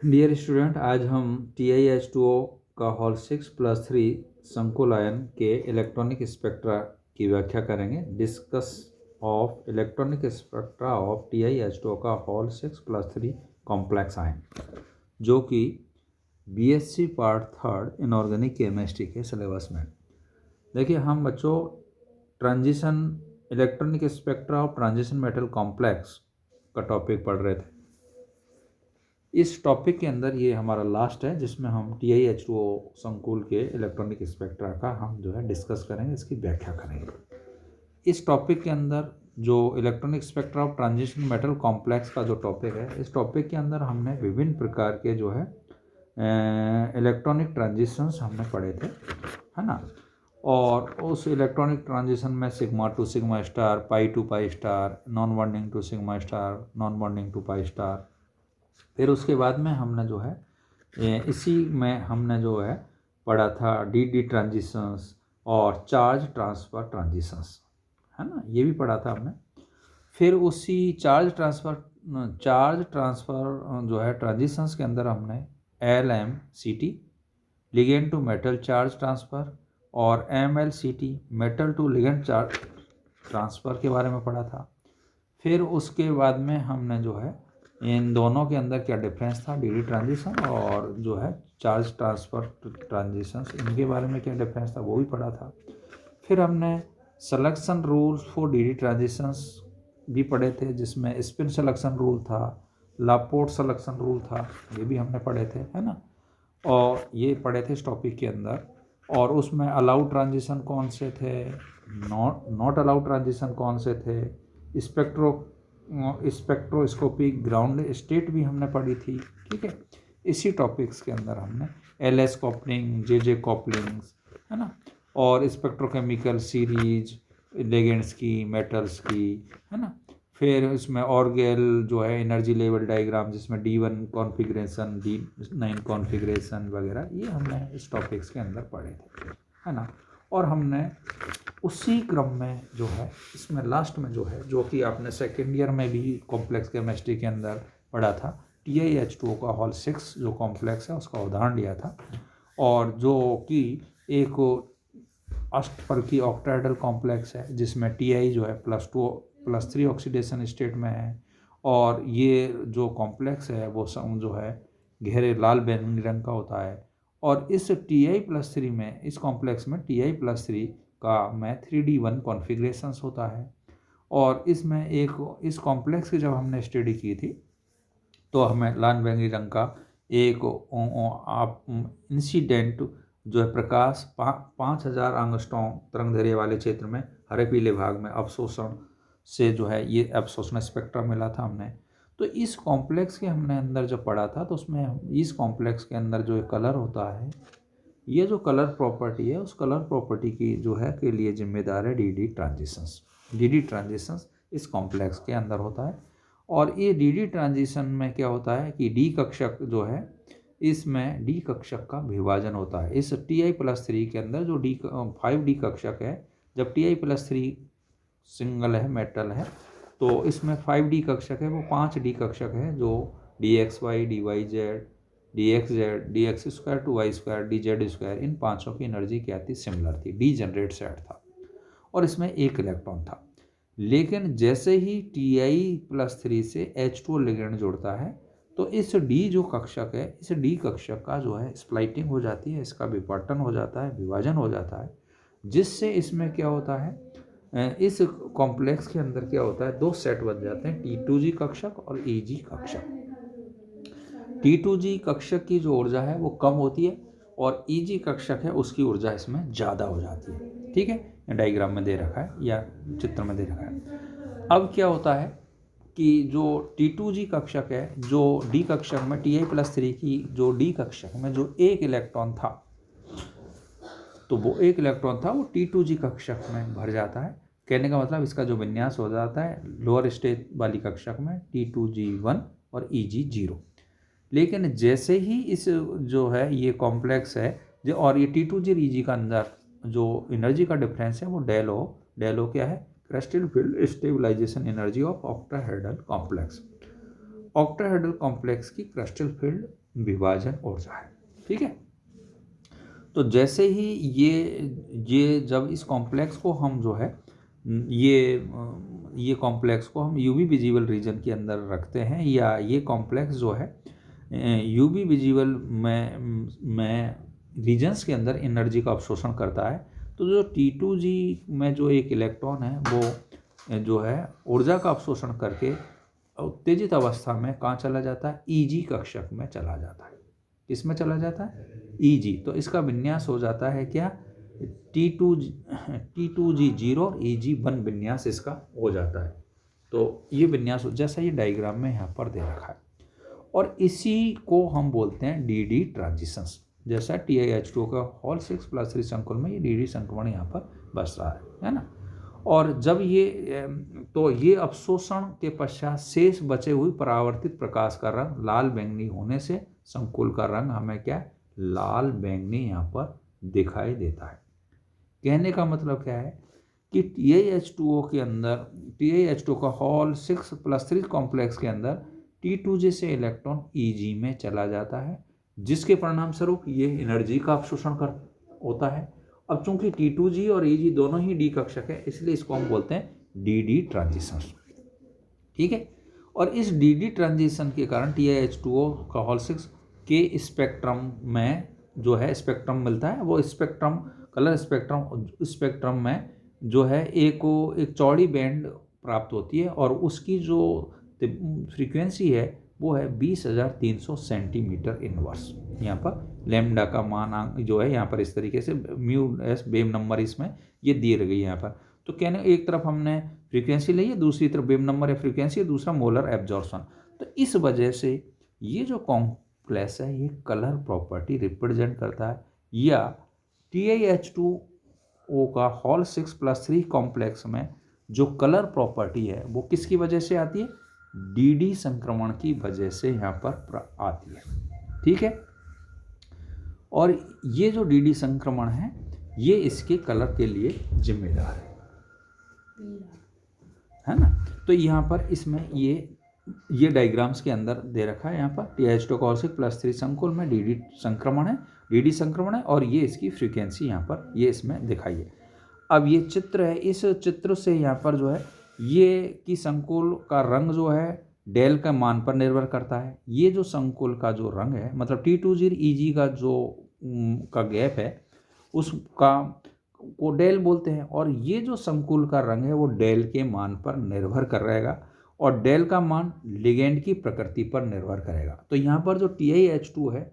Dear student, आज हम TiH2O का हॉल 6+3 संकुल आयन के इलेक्ट्रॉनिक स्पेक्ट्रा की व्याख्या करेंगे। Discuss of electronic spectra of TiH2O का हॉल 6+3 कॉम्प्लेक्स आयन, जो कि BSc पार्ट 3 इनऑर्गेनिक केमिस्ट्री के सिलेबस में। देखिए, हम बच्चों transition electronic spectra of transition metal complex का टॉपिक पढ़ रहे थे। इस टॉपिक के अंदर ये हमारा लास्ट है, जिसमें हम TiH2O संकुल के इलेक्ट्रॉनिक स्पेक्ट्रा का हम जो है डिस्कस करेंगे, इसकी व्याख्या करेंगे। इस टॉपिक के अंदर जो electronic spectra of transition metal complex का जो टॉपिक है, इस टॉपिक के अंदर हमने विभिन्न प्रकार के जो है इलेक्ट्रॉनिक ट्रांजिशंस हमने पढ़े थे, है ना। और उस इलेक्ट्रॉनिक ट्रांजिशन में sigma to sigma star, pi to pi star, non bonding to sigma star, non bonding to pi star. फिर उसके बाद में हमने जो है इसी में हमने जो है पढ़ा था डी ट्रांजिशंस और चार्ज ट्रांसफ़र ट्रांजिशंस, है ना, ये भी पढ़ा था हमने। फिर उसी चार्ज ट्रांसफ़र जो है ट्रांजिशंस के अंदर हमने LMCT ligand to metal charge transfer और MLCT metal to ligand charge transfer के बारे में पढ़ा था। फिर उसके बाद में हमने जो है इन दोनों के अंदर क्या डिफरेंस था, डी ट्रांजिशन और जो है चार्ज ट्रांसफ़र ट्रांजिशंस, इनके बारे में क्या डिफरेंस था वो भी पढ़ा था। फिर हमने selection rules for D transitions भी पढ़े थे, जिसमें स्पिन सिलेक्शन रूल था, लापोर्ट सिलेक्शन रूल था, ये भी हमने पढ़े थे, है ना। और ये पढ़े थे इस टॉपिक के अंदर। और उसमें अलाउड ट्रांजिशन कौन से थे, नॉट अलाउड ट्रांजिशन कौन से थे, स्पेक्ट्रोस्कोपिक ग्राउंड स्टेट भी हमने पढ़ी थी, ठीक है। इसी टॉपिक्स के अंदर हमने LS कॉपलिंग, JJ कॉपलिंग्स, है ना, और स्पेक्ट्रोकेमिकल सीरीज लेगेंड्स की, मेटल्स की, है ना। फिर इसमें ऑर्गेल जो है एनर्जी लेवल डायग्राम, जिसमें D1 कॉन्फ़िगरेशन, D9 कॉन्फ़िगरेशन वगैरह, ये हमने इस टॉपिक्स के अंदर पढ़े थे, है ना। और हमने उसी क्रम में जो है इसमें लास्ट में जो है, जो कि आपने सेकेंड ईयर में भी कॉम्प्लेक्स केमिस्ट्री के अंदर पढ़ा था, TiH2O का हॉल 6 जो कॉम्प्लेक्स है उसका उदाहरण लिया था, और जो कि एक अष्टफलकी ऑक्टाहेड्रल कॉम्प्लेक्स है, जिसमें Ti जो है +2+3 ऑक्सीडेशन स्टेट में है। और ये जो कॉम्प्लेक्स है वो जो है गहरे लाल बैंगनी रंग का होता है। और इस Ti+3 में, इस कॉम्प्लेक्स में Ti+3 का में 3D1 कॉन्फ़िगरेशंस होता है। और इसमें इस कॉम्प्लेक्स की जब हमने स्टडी की थी, तो हमें लाल बैंगनी रंग का एक इंसिडेंट जो है प्रकाश 5000 एंगस्ट्रॉम तरंगदैर्घ्य वाले क्षेत्र में हरे पीले भाग में अवशोषण से जो है ये अवशोषण स्पेक्ट्रा मिला था हमने। तो इस कॉम्प्लेक्स के हमने अंदर जब पढ़ा था, तो उसमें इस कॉम्प्लेक्स के अंदर जो कलर होता है, ये जो कलर प्रॉपर्टी है, उस कलर प्रॉपर्टी की जो है के लिए जिम्मेदार है डी ट्रांजिशंस इस कॉम्प्लेक्स के अंदर होता है। और ये डी ट्रांजिशन में क्या होता है कि डी कक्षक जो है, इसमें डी कक्षक का विभाजन होता है। इस Ti+3 के अंदर जो 5D कक्षक है, जब Ti+3 सिंगल है, मेटल है, तो इसमें 5D कक्षक है, वो 5D कक्षक है, जो dxy, dyz, dxz, dx² to y², dz², इन पांचों की एनर्जी क्या थी, सिमिलर थी, डी जनरेट सेट था, और इसमें एक इलेक्ट्रॉन था। लेकिन जैसे ही Ti+3 से H2O लिगेंड जुड़ता है, तो इस D जो कक्षक है, इस D कक्षक का जो है स्प्लाइटिंग हो जाती है, इसका विपर्टन हो जाता है, विभाजन हो जाता है, जिससे इसमें क्या होता है, इस कॉम्प्लेक्स के अंदर क्या होता है, दो सेट बन जाते हैं, T2G कक्षक और EG कक्षक। T2G कक्षक की जो ऊर्जा है वो कम होती है, और EG कक्षक है उसकी ऊर्जा इसमें ज़्यादा हो जाती है, ठीक है। डायग्राम में दे रखा है या चित्र में दे रखा है। अब क्या होता है कि जो T2G कक्षक है, जो D कक्षक में Ti+3 की जो D कक्षक में जो एक इलेक्ट्रॉन था, तो वो एक इलेक्ट्रॉन था वो T2G कक्षक में भर जाता है। कहने का मतलब इसका जो विन्यास हो जाता है लोअर स्टेज वाली कक्षक में T2G1 और EG0। लेकिन जैसे ही इस जो है ये कॉम्प्लेक्स है जो, और ये T2G और EG का अंदर जो एनर्जी का डिफरेंस है वो डेल ओ क्या है, crystal field stabilization energy of octahedral complex. Octahedral complex की क्रिस्टल फील्ड विभाजन ऊर्जा है। ठीक है, तो जैसे ही ये जब इस कॉम्प्लेक्स को हम जो है ये कॉम्प्लेक्स को हम यूवी विजिबल रीजन के अंदर रखते हैं, या ये कॉम्प्लेक्स जो है यूवी विजिबल में रीजन्स के अंदर एनर्जी का अवशोषण करता है, तो जो T2G में जो एक इलेक्ट्रॉन है वो जो है ऊर्जा का अवशोषण करके उत्तेजित अवस्था में कहाँ चला जाता है, EG कक्षक में चला जाता है। किस में चला जाता है, EG। तो इसका विन्यास हो जाता है क्या, T2G 0 और EG1 विन्यास इसका हो जाता है। तो ये विन्यास जैसा ये डायग्राम में यहाँ पर दे रखा है, और इसी को हम बोलते हैं DD ट्रांजिशंस। जैसा TiH2 का हॉल 6+3 संकुल में ये DD संक्रमण यहाँ पर बस रहा है ना। और जब ये अवशोषण के पश्चात शेष बचे हुए परावर्तित प्रकाश का रंग लाल बैंगनी होने से संकुल का रंग हमें क्या, लाल बैंगनी यहाँ पर दिखाई देता है। कहने का मतलब क्या है कि TiH2O के अंदर, TiH2 का हॉल 6+3 कॉम्प्लेक्स के अंदर T2G से इलेक्ट्रॉन EG में चला जाता है, जिसके परिणाम स्वरूप ये एनर्जी का अवशोषण होता है। अब चूंकि T2G और EG दोनों ही D कक्षक है, इसलिए इसको हम बोलते हैं DD ट्रांजिशन। ठीक है, और इस DD ट्रांजिशन के कारण TiH2O का हॉल 6 के स्पेक्ट्रम में जो है स्पेक्ट्रम मिलता है, वो स्पेक्ट्रम कलर स्पेक्ट्रम में जो है एक चौड़ी बैंड प्राप्त होती है, और उसकी जो फ्रीक्वेंसी है वो है 20,300 सेंटीमीटर इनवर्स। यहाँ पर लैम्डा का मान जो है यहाँ पर इस तरीके से μs बेम नंबर इसमें ये दिए गई है यहाँ पर। तो कहने एक तरफ हमने फ्रीक्वेंसी ली है, दूसरी तरफ बेम नंबर है फ्रीक्वेंसी, दूसरा मोलर एब्जॉर्प्शन। तो इस वजह से ये जो कॉम्प्लेक्स है ये कलर प्रॉपर्टी रिप्रेजेंट करता है, या TiH2O का हॉल 6+3 कॉम्प्लेक्स में जो कलर प्रॉपर्टी है वो किसकी वजह से आती है, DD संक्रमण की वजह से यहाँ पर आती है। ठीक है, और ये जो DD संक्रमण है ये इसके कलर के लिए जिम्मेदार है ना। तो यहाँ पर इसमें ये डायग्राम्स के अंदर दे रखा है, यहाँ पर TiH2 का हॉल 6+3 संकुल में DD संक्रमण है, और ये इसकी फ्रीक्वेंसी यहाँ पर ये इसमें दिखाई है। अब ये चित्र है, इस चित्र से यहाँ पर जो है ये कि संकुल का रंग जो है डेल का मान पर निर्भर करता है। ये जो संकुल का जो रंग है, मतलब T2G EG का जो का गैप है उसका को डेल बोलते हैं, और ये जो संकुल का रंग है वो डेल के मान पर निर्भर कर रहेगा, और डेल का मान लिगेंड की प्रकृति पर निर्भर करेगा। तो यहाँ पर जो TiH2 है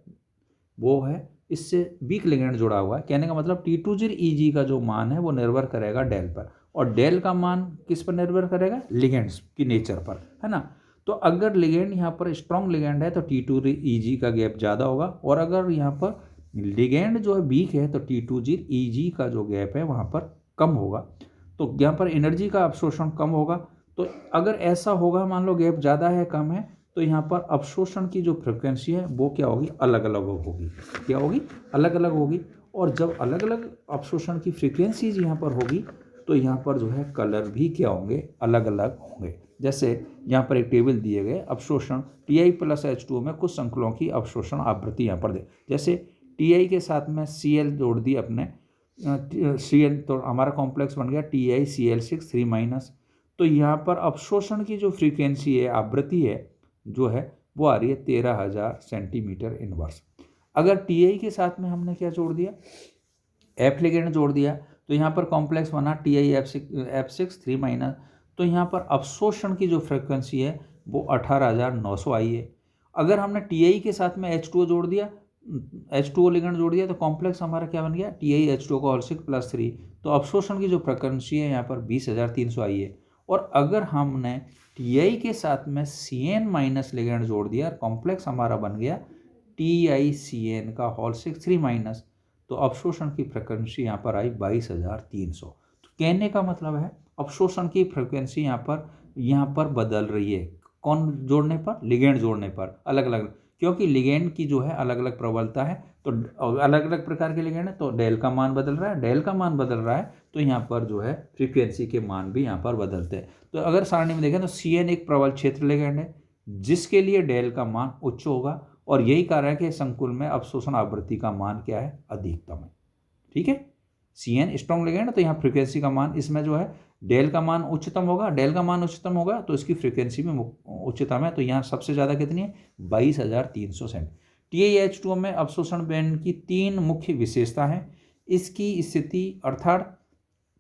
वो है इससे वीक लिगेंड जुड़ा हुआ है। कहने का मतलब T2G EG का जो मान है वो निर्भर करेगा डेल पर, और डेल का मान किस पर निर्भर करेगा, लिगेंड्स की नेचर पर, है ना। तो अगर लिगेंड यहाँ पर स्ट्रॉन्ग लिगेंड है तो T2G EG का गैप ज़्यादा होगा, और अगर यहाँ पर लिगेंड जो है वीक है तो T2G EG का जो गैप है वहाँ पर कम होगा, तो यहाँ पर एनर्जी का अवशोषण कम होगा। तो अगर ऐसा होगा, मान लो गैप ज़्यादा है कम है, तो यहाँ पर अवशोषण की जो फ्रिक्वेंसी है वो क्या होगी, अलग अलग होगी। क्या होगी, अलग अलग होगी। और जब अलग अलग अवशोषण की फ्रिक्वेंसीज यहाँ पर होगी तो यहाँ पर जो है कलर भी क्या होंगे, अलग अलग होंगे। जैसे यहाँ पर एक टेबल दिए गए अवशोषण Ti+H2O में कुछ संकुलों की अवशोषण आवृत्ति यहाँ पर दे, जैसे Ti के साथ में Cl जोड़ दी अपने Cl, तो हमारा कॉम्प्लेक्स बन गया TiCl6 3-। तो यहाँ पर अवशोषण की जो फ्रीक्वेंसी है, आवृत्ति है जो है वो आ रही है 13,000 सेंटीमीटर इनवर्स। अगर Ti के साथ में हमने क्या जोड़ दिया, F लिगेंड जोड़ दिया, तो यहाँ पर कॉम्प्लेक्स बना TiF6 3-। तो यहाँ पर अवशोषण की जो फ्रिक्वेंसी है वो 18,900 आई है। अगर हमने Ti के साथ में H2O जोड़ दिया, H2O लिगेंड जोड़ दिया, तो कॉम्प्लेक्स हमारा क्या बन गया, TiH2O का हॉल 6+3। तो अवशोषण की जो फ्रिक्वेंसी है यहाँ पर 20,300 आई है। और अगर हमने Ti के साथ में Cn- लिगेंड जोड़ दिया, कॉम्प्लेक्स हमारा बन गया TiCN का हॉल 6 3-। तो अवशोषण की फ्रिक्वेंसी यहाँ पर आई 22,300। तो कहने का मतलब है अवशोषण की फ्रिक्वेंसी यहाँ पर बदल रही है, कौन जोड़ने पर, लिगेंड जोड़ने पर, अलग अलग, क्योंकि लिगेंड की जो है अलग अलग प्रबलता है, तो अलग अलग प्रकार के लिगेंड है, तो डेल का मान बदल रहा है, डेल का मान बदल रहा है, तो यहाँ पर जो है फ्रीक्वेंसी के मान भी यहाँ पर बदलते हैं। तो अगर सारणी में देखें तो Cn एक प्रबल क्षेत्र लिगेंड है, जिसके लिए डेल का मान उच्च होगा, और यही कारण है कि संकुल में अवशोषण आवृत्ति का मान क्या है, अधिकतम है। ठीक है, Cn स्ट्रॉन्ग लिगेंड, तो यहाँ फ्रीक्वेंसी का मान इसमें जो है डेल का मान उच्चतम होगा, डेल का मान उच्चतम होगा तो इसकी फ्रीक्वेंसी में उच्चतम है। तो यहाँ सबसे ज़्यादा कितनी है, 22,300 सेंट। TiH2O में अवशोषण बैंड की 3 मुख्य विशेषता है, इसकी स्थिति अर्थात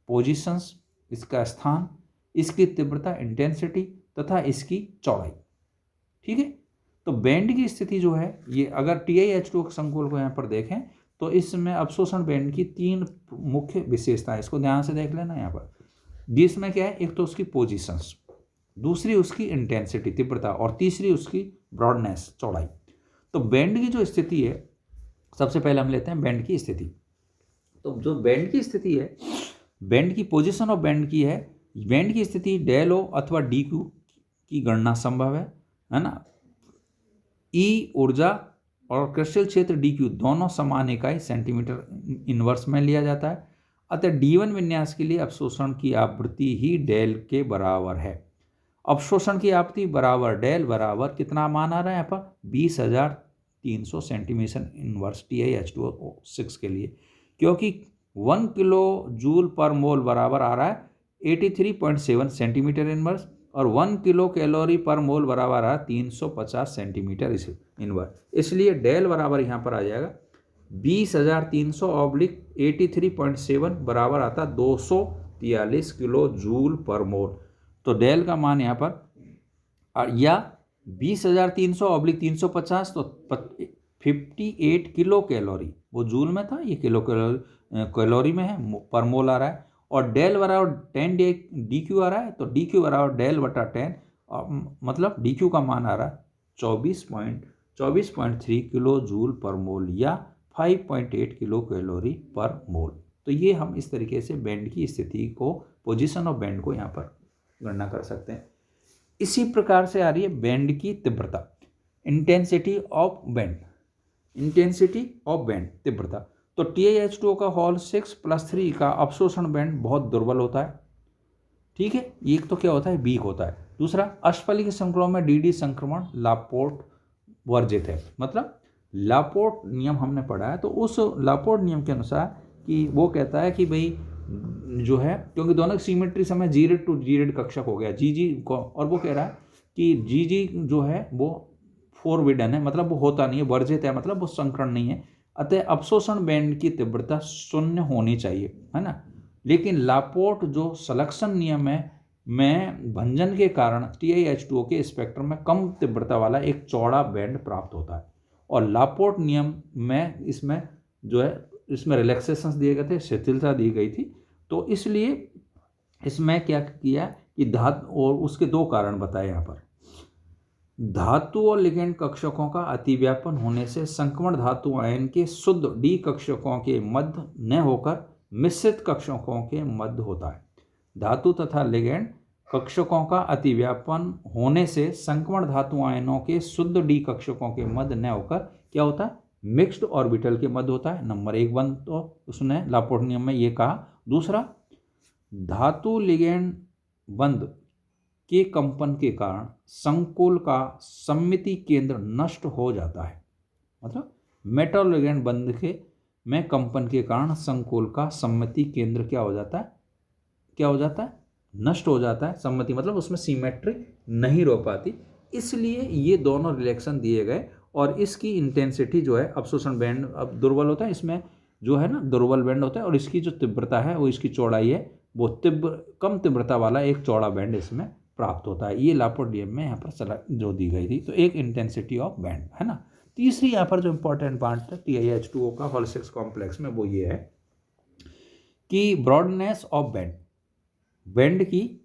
पोजिशंस, इसका स्थान, इसकी तीव्रता इंटेंसिटी तथा इसकी चौड़ाई। ठीक है, तो बैंड की स्थिति जो है ये, अगर TiH2O संकुल को यहाँ पर देखें तो इसमें अवशोषण बैंड की 3 मुख्य विशेषताएं, इसको ध्यान से देख लेना यहाँ पर, जिसमें क्या है, एक तो उसकी पोजीशंस, दूसरी उसकी इंटेंसिटी तीव्रता, और तीसरी उसकी ब्रॉडनेस चौड़ाई। तो बैंड की जो स्थिति है, सबसे पहले हम लेते हैं बैंड की स्थिति। तो जो बैंड की स्थिति है, बैंड की पोजीशन ऑफ बैंड की है, बैंड की स्थिति डेल ओ अथवा डी क्यू की गणना संभव है ना। ई ऊर्जा और क्रिस्टल क्षेत्र डी क्यू दोनों समान इकाई सेंटीमीटर इनवर्स में लिया जाता है, अतः D1 विन्यास के लिए अवशोषण की आवृत्ति ही डेल के बराबर है। अवशोषण की आवृत्ति बराबर डेल बराबर कितना मान आ रहा है यहाँ पर, 20,300 सेंटीमीटर इनवर्स TiH2O6 के लिए, क्योंकि 1 किलो जूल पर मोल बराबर आ रहा है 83.7 सेंटीमीटर इनवर्स, और 1 किलो कैलोरी पर मोल बराबर आ रहा है 350 सेंटीमीटर इनवर्स। इसलिए डेल बराबर यहाँ पर आ जाएगा 20,300 ऑब्लिक 83.7 बराबर आता 243 किलो जूल पर मोल। तो डेल का मान यहाँ पर, या 20,300 ऑब्लिक 350 तो 58 किलो कैलोरी, वो जूल में था, ये किलो कैलोरी में है, पर मोल आ रहा है। और डेल बराबर 10 डी क्यू आ रहा है, तो डी क्यू बराबर डेल बटा 10, मतलब डी क्यू का मान आ रहा है 24.3 किलो जूल पर मोल, या 5.8 किलो कैलोरी पर मोल। तो ये हम इस तरीके से बैंड की स्थिति को, पोजीशन ऑफ बैंड को यहाँ पर गणना कर सकते हैं। इसी प्रकार से आ रही है बैंड की तीव्रता, intensity of band, intensity of band तीव्रता। तो TiH2O का हॉल 6+3 का अवशोषण बैंड बहुत दुर्बल होता है। ठीक है, एक तो क्या होता है, वीक होता है। दूसरा, अष्टफली के संकुलों में DD संक्रमण लापोर्ट वर्जित है, मतलब लापोर्ट नियम हमने पढ़ा है, तो उस लापोर्ट नियम के अनुसार कि वो कहता है कि भाई जो है, क्योंकि दोनों की सिमेट्री समय जीरेड टू जीरेड कक्षक हो गया GG को, और वो कह रहा है कि GG जो है वो फोरबिडन है, मतलब वो होता नहीं है, वर्जित है, मतलब वो संकरण नहीं है, अतः अवशोषण बैंड की तीव्रता 0 होनी चाहिए, है ना। लेकिन लापोर्ट जो सलेक्शन नियम है में भंजन के कारण TiH2O के स्पेक्ट्रम में कम तीव्रता वाला एक चौड़ा बैंड प्राप्त होता है, और लापोर्ट नियम में इसमें जो है, इसमें रिलैक्सेशंस दिए गए थे, शिथिलता दी गई थी। तो इसलिए इसमें क्या किया कि धातु, और उसके 2 कारण बताए यहाँ पर, धातु और लिगेंड कक्षकों का अतिव्यापन होने से संक्रमण धातु आयन के शुद्ध डी कक्षकों के मध्य न होकर मिश्रित कक्षकों के मध्य होता है। धातु तथा लिगेंड कक्षकों का अतिव्यापन होने से संक्रमण धातु आयनों के शुद्ध डी कक्षकों के मध्य न होकर क्या होता है, मिक्स्ड ऑर्बिटल के मध्य होता है। नंबर 1 बंद, तो उसने लापोर्ट नियम में ये कहा। दूसरा, धातु लिगेंड बंध के कंपन के कारण संकुल का सममिति केंद्र नष्ट हो जाता है, मतलब मेटल लिगेंड बंध के में कंपन के कारण संकुल का सममिति केंद्र क्या हो जाता है, क्या हो जाता है, नष्ट हो जाता है। सम्मति मतलब उसमें सिमेट्री नहीं रह पाती, इसलिए ये दोनों रिलेक्शन दिए गए। और इसकी इंटेंसिटी जो है, अवशोषण बैंड अब दुर्बल होता है, इसमें जो है ना दुर्बल बैंड होता है, और इसकी जो तीव्रता है वो, इसकी चौड़ाई है वो कम तीव्रता वाला एक चौड़ा बैंड इसमें प्राप्त होता है। ये लापोर्ट नियम में यहाँ पर जो दी गई थी। तो एक इंटेंसिटी ऑफ बैंड है ना। तीसरी यहाँ पर जो इंपॉर्टेंट पार्ट है TiH2O का हॉल 6 कॉम्प्लेक्स में, वो ये है कि ब्रॉडनेस ऑफ बैंड, बैंड की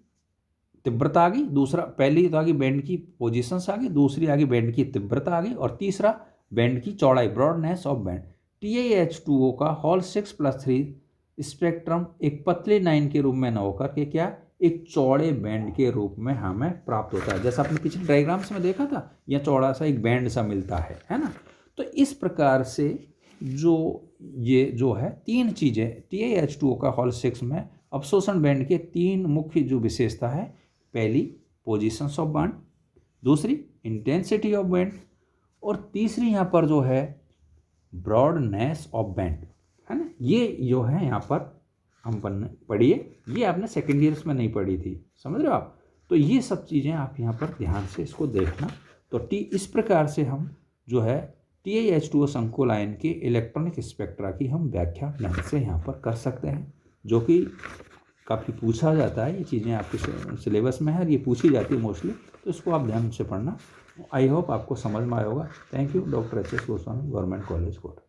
तीव्रता आ गई, दूसरा पहली तो आ गई बैंड की पोजीशंस आ गई, दूसरी आ गई बैंड की तीव्रता आ गई, और तीसरा बैंड की चौड़ाई, ब्रॉडनेस ऑफ बैंड। TiH2O का हॉल 6+3 स्पेक्ट्रम एक पतले लाइन के रूप में न होकर के क्या, एक चौड़े बैंड के रूप में हमें प्राप्त होता है। जैसा आपने पिछले डायग्राम्स में देखा था, यह चौड़ा सा एक बैंड सा मिलता है ना। तो इस प्रकार से जो ये जो है तीन चीज़ें TiH2O का हॉल 6 में अवशोषण बैंड के तीन मुख्य जो विशेषता है, पहली पोजीशंस ऑफ बॉन्ड, दूसरी इंटेंसिटी ऑफ बेंड, और तीसरी यहाँ पर जो है ब्रॉडनेस ऑफ बेंड, है ना। ये जो है यहाँ पर हम पढ़िए, ये आपने सेकेंड ईयर्स में नहीं पढ़ी थी, समझ रहे हो आप। तो ये सब चीज़ें आप यहाँ पर ध्यान से इसको देखना। तो इस प्रकार से हम जो है TiH2O संकुल आयन के इलेक्ट्रॉनिक स्पेक्ट्रा की हम व्याख्या ढंग से यहाँ पर कर सकते हैं, जो कि काफ़ी पूछा जाता है। ये चीज़ें आपके सिलेबस में है और ये पूछी जाती है मोस्टली, तो इसको आप ध्यान से पढ़ना। आई होप आपको समझ में आया होगा। Thank you. Doctor HS Goswami, government college Kota.